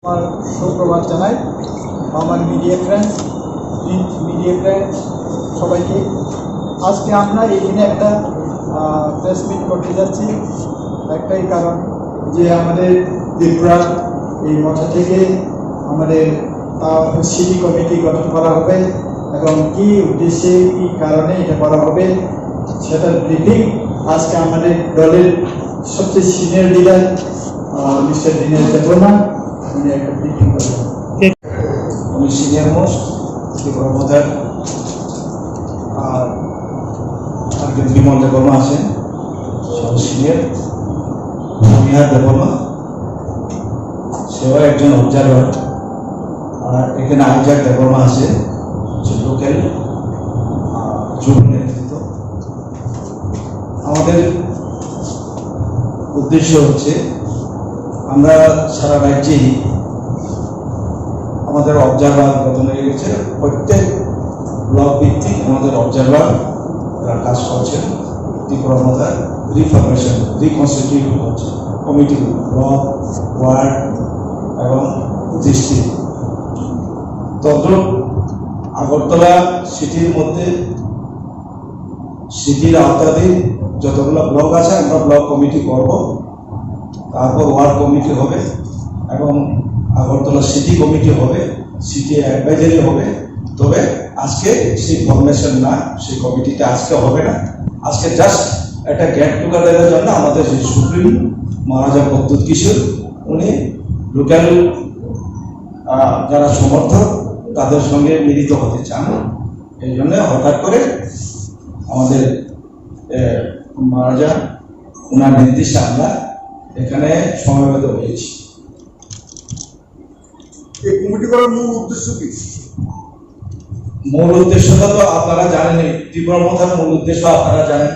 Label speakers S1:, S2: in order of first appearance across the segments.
S1: আমার সুপ্রভাত জানাই আমার media friends, print media friends সবাইকে। আজকে আমরা এই দিনে একটা প্রেস মিট করতে যাচ্ছি, একটাই কারণ যে আমাদের ত্রিপুরা এই মঠা থেকে আমাদের সিটি কমিটি গঠন করা হবে এবং কী উদ্দেশ্যে কী কারণে এটা করা হবে সেটার ব্রিফিং আজকে আমাদের দলের সবচেয়ে senior leader mister Dinesh Debbarma উনি একটা ব্রিফিং করবেন।
S2: উনি সিনিয়র মোস্ট ত্রিপুরা প্রধান, আর একজন বিমল দেববর্মা আছেন সব সিনিয়র, বিহার দেববর্মা সেও একজন অবজারভার, আর এখানে আইজাক দেববর্মা আছে লোকাল যুব নেতৃত্ব। আমাদের উদ্দেশ্য হচ্ছে আমরা সারা রাজ্যেই আমাদের অবজারভার গঠন হয়ে গেছে, প্রত্যেক ব্লক ভিত্তিক আমাদের অবজারভার কাজ করছেন। ত্রিপুরা মাথার রিফরমেশন রিকনস্টিটিউট হচ্ছে কমিটি, ব্লক, ওয়ার্ড এবং ডিস্ট্রিক্ট। তদ্রুপ আগরতলা সিটির মধ্যে সিটির আওতাধীন যতগুলো ব্লক আছে আমরা ব্লক কমিটি করব, তারপর ওয়ার্ড কমিটি হবে এবং আগরতলা সিটি কমিটি হবে, সিটি অ্যাডভাইজারি হবে। তবে আজকে সেই ফরমেশন না, সেই কমিটিটা আজকে হবে না। আজকে জাস্ট একটা গেট টুগেদারের জন্য আমাদের যে সুপ্রিম মহারাজা প্রদ্যুৎ কিশোর উনি লোকাল যারা সমর্থক তাদের সঙ্গে মিলিত হতে চান, এই জন্য হঠাৎ করে আমাদের মহারাজা ওনার নির্দেশে আমরা এখানে সমবেত হয়েছি।
S3: এই কমিটি করার মূল উদ্দেশ্য কি?
S2: মূল উদ্দেশ্যটা তো আপনারা জানেন, ত্রিপুরা প্রধান মূল উদ্দেশ্য আপনারা জানেন,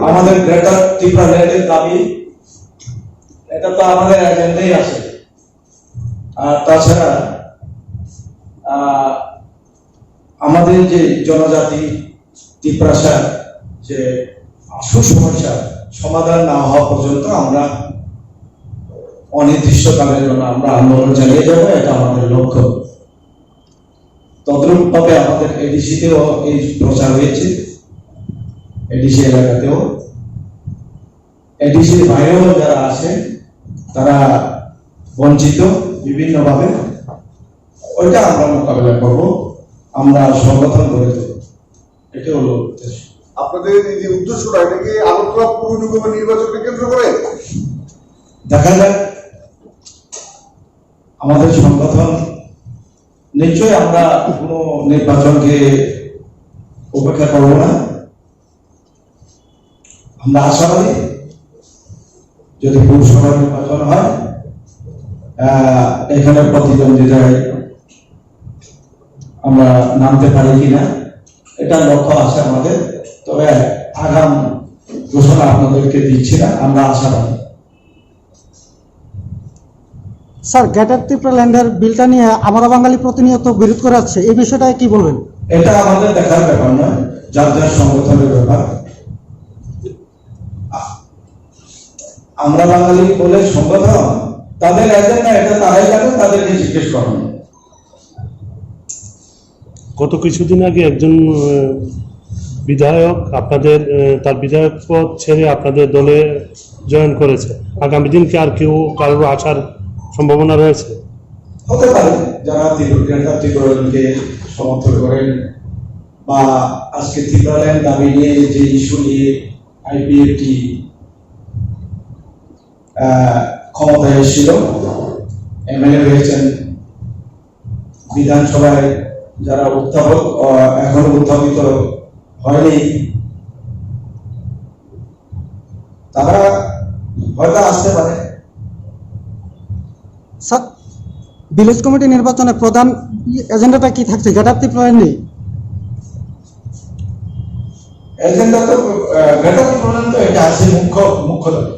S2: আমাদের গ্রেটার ত্রিপুরা ল্যান্ডের দাবি, এটা তো আমাদের এজেন্ডাই আছে। আর তাছাড়া আমাদের যে জনজাতি ত্রিপুরাসার যে আশু সমস্যা সমাধান না হওয়া পর্যন্ত আমরা অনির্দিষ্টকালের জন্য আমরা আন্দোলন চালিয়ে যাবো, এটা আমাদের লক্ষ্য। তদ্রূপভাবে আমাদের এডিসিতেও এই প্রচার হয়েছে, এডিসি এলাকাতেও, এডিসির বাইরেও যারা আছেন তারা বঞ্চিত বিভিন্নভাবে, ওইটা আমরা মোকাবেলা করবো, আমরা সংগঠন গড়ে তুলব, এটা হলো উদ্দেশ্য।
S3: আপনাদের এই যে উদ্দেশ্যটা, এটা কি আগরতলা পৌর নিগমের নির্বাচনকে কেন্দ্র করে?
S2: দেখা যাক, আমাদের সংগঠন নিশ্চয়ই আমরা কোনো নির্বাচনকে উপেক্ষা করব না। আমরা আশাবাদী যদি পৌরসভা নির্বাচন হয় এখানে প্রতিদ্বন্দ্বিতায় আমরা নামতে পারি কিনা, এটা লক্ষ্য আছে আমাদের। তবে আগাম ঘোষণা আপনাদেরকে দিচ্ছি না, আমরা আশাবাদী।
S4: স্যার, গ্রেটার ত্রিপুরা ল্যান্ডের বিলটা নিয়ে আমরা বাঙালি প্রতিনিয়ত বিরোধ করে আসছে, এই বিষয়টা কি বলবেন?
S2: এটা আমাদের দেখার ব্যাপার নয়, যার যার সংগঠনের ব্যাপার। আমরা বাঙালি বলে সংগঠন, তাদের এজেন্ডা এটা তারাই জানে, তাদেরকে জিজ্ঞেস করেন।
S5: গত কিছুদিন আগে একজন বিধায়ক আপনাদের তার বিধায়ক পদ ছেড়ে আপনাদের দলে জয়েন করেছে, আগামী দিন কি আর কেউ কারোর আসার সম্ভাবনা রয়েছে?
S2: হতে পারে, যারা ত্রিপুরাকে সমর্থন করেন বা আজকে ত্রিপুরাল্যান্ড দাবি নিয়ে যে ইস্যু নিয়ে আইপিএফটি ক্ষমতায় এসেছিল, এমএলএ হয়েছেন, বিধানসভায় যারা উত্থাপক এখনো উত্থাপিত হয়নি, তারা হয়তো আসতে পারে।
S4: স্যার, ভিলেজ কমিটি নির্বাচনের প্রধান এজেন্ডাটা কি থাকছে? গ্রেটার ত্রিপুরা নেই
S2: এজেন্ডা তো গ্রেটার ত্রিপুরা তো এটা আছে মুখ্য দাবি।